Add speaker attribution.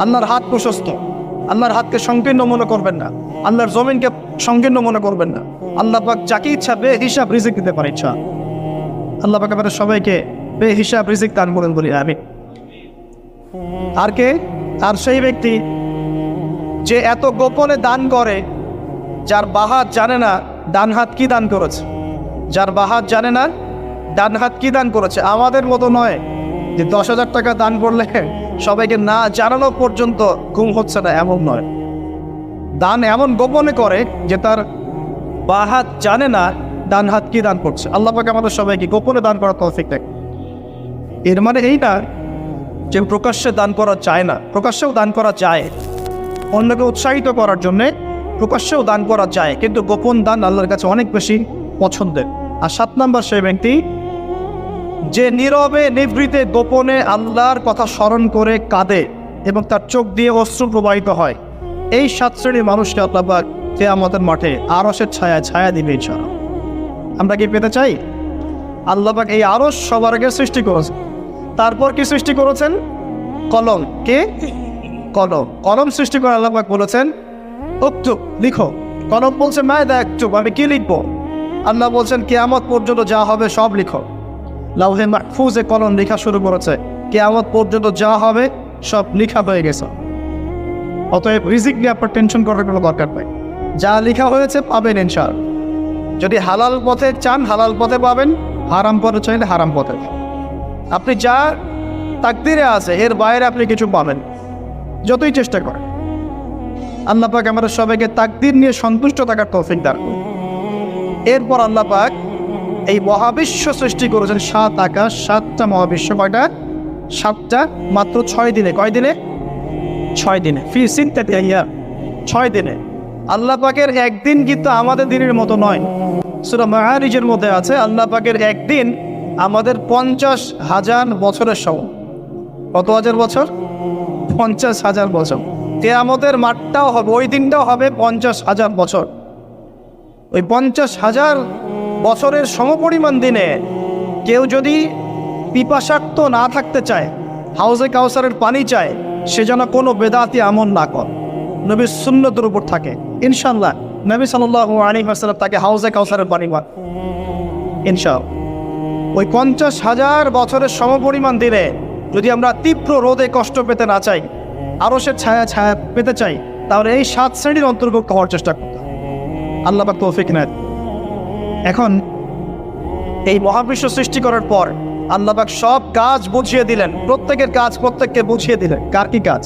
Speaker 1: আল্লাহর হাত প্রশস্ত, আল্লাহর হাতকে সংকীর্ণ মনে করবেন না, আল্লাহর জমিনকে সংকীর্ণ মনে করবেন না। আল্লাহ পাক যাকে ইচ্ছা বেহিসাব রিজিক দিতে পারে ইচ্ছা। আল্লাহ পাক আমাদের সবাইকে বেহিসাব রিজিক দান করেন বলি আমিন। আর কে? আর সেই ব্যক্তি যে এত গোপনে দান করে, যার বাহাত জানে না ডান হাত কি দান করেছে, যার বাহাত জানে না ডান হাত কি দান করেছে। আমাদের মতো নয় যে 10,000 টাকা দান করলে সবাইকে না জানানো পর্যন্ত ঘুম হচ্ছে না, এমন নয়। দান এমন গোপনে করে যে তার বাহাত জানে না ডান হাত কি দান করছে। আল্লাহ পাক আমাদের সবাইকে গোপনে দান করার তৌফিক দেয়। এর মানে এই না যে প্রকাশ্যে দান করা যায় না, প্রকাশ্যেও দান করা যায়। অন্যকে উৎসাহিত করার জন্যে প্রকাশ্যেও দান করা যায়, কিন্তু গোপন দান আল্লাহর কাছে অনেক বেশি পছন্দের। আর 7 নম্বর সেই ব্যক্তি যে নীরবে নিভৃতে গোপনে আল্লাহর কথা স্মরণ করে কাঁদে এবং তার চোখ দিয়ে অশ্রু প্রবাহিত হয়। এই 7 শ্রেণীর মানুষকে আল্লাহ পাক কিয়ামতের মাঠে আরশের ছায়া দিবে ইনশাআল্লাহ। আমরা কি পেতে চাই? আল্লাহ পাক এই আরশ সবার আগে সৃষ্টি করেছেন। তারপর কি সৃষ্টি করেছেন? কলম। কে? কলম। কলম সৃষ্টি করে আল্লাহ পাক বলেছেন উক্তুব, লিখো। কলম বলছে মায়দা আক্তুব, আমি কি লিখবো? আল্লাহ বলছেন কিয়ামত পর্যন্ত যা হবে সব লিখো। লাউহে মাহফুজে কলম লেখা শুরু করেছে, কিয়ামত পর্যন্ত যা হবে সব লেখা হয়ে গেছে। অতএব রিজিক নিয়ে আপনার টেনশন করার কোনো দরকার নেই। যা লেখা হয়েছে পাবেন ইনশাআল্লাহ। যদি হালাল পথে চান হালাল পথে পাবেন, হারাম পথে চাইলে হারাম পথে। আপনি যা তাকদিরে আছে এর বাইরে আপনি কিছু পাবেন, যতই চেষ্টা করেন। আল্লাহ পাক আমাদের সবাইকে তাকদির নিয়ে সন্তুষ্ট থাকার তৌফিক দান করুন। এরপর আল্লাহ পাক এই মহাবিশ্ব সৃষ্টি করেছেন 7 আকাশ, 7টা মহাবিশ্ব। কয়টা? 7টা, মাত্র 6 দিনে। কয় দিনে? 6 দিনে। ফি সিত্তাতি আইয়াম, 6 দিনে। আল্লাহ পাকের একদিন কিন্তু আমাদের দিনের মতো নয়। সূরা মাআরিজের মধ্যে আছে আল্লাহ পাকের একদিন আমাদের 50,000 বছরের সমান। কত হাজার বছর? 50,000 বছর। কিয়ামতের মাঠটাও হবে, ওই দিনটাও হবে 50,000 বছর। ওই 50,000 বছরের সমপরিমাণ দিনে কেউ যদি পিপাসার্ত না থাকতে চায়, হাউজে কাউসারের পানি চায়, সে যেন কোনো বেদাতি আমল না কর, নবীর সুন্নতের উপর থাকে। ইনশাআল্লাহ নবী সাল্লাল্লাহু আলাইহি ওয়াসাল্লাম তাকে হাউজে কাউসারের পানি পান ইনশাআল্লাহ। ওই 50,000 বছরের সমপরিমাণ দিনে যদি আমরা তীব্র রোদে কষ্ট পেতে না চাই, আরশের ছায়া পেতে চাই, তাহলে এই 7 শ্রেণীর অন্তর্ভুক্ত হওয়ার চেষ্টা করতে হবে। আল্লাহ পাক তৌফিক নেন। এখন এই মহাবিশ্ব সৃষ্টি করার পর আল্লাহ পাক সব কাজ বুঝিয়ে দিলেন, প্রত্যেকের কাজ প্রত্যেককে বুঝিয়ে দিলেন। কার কি কাজ?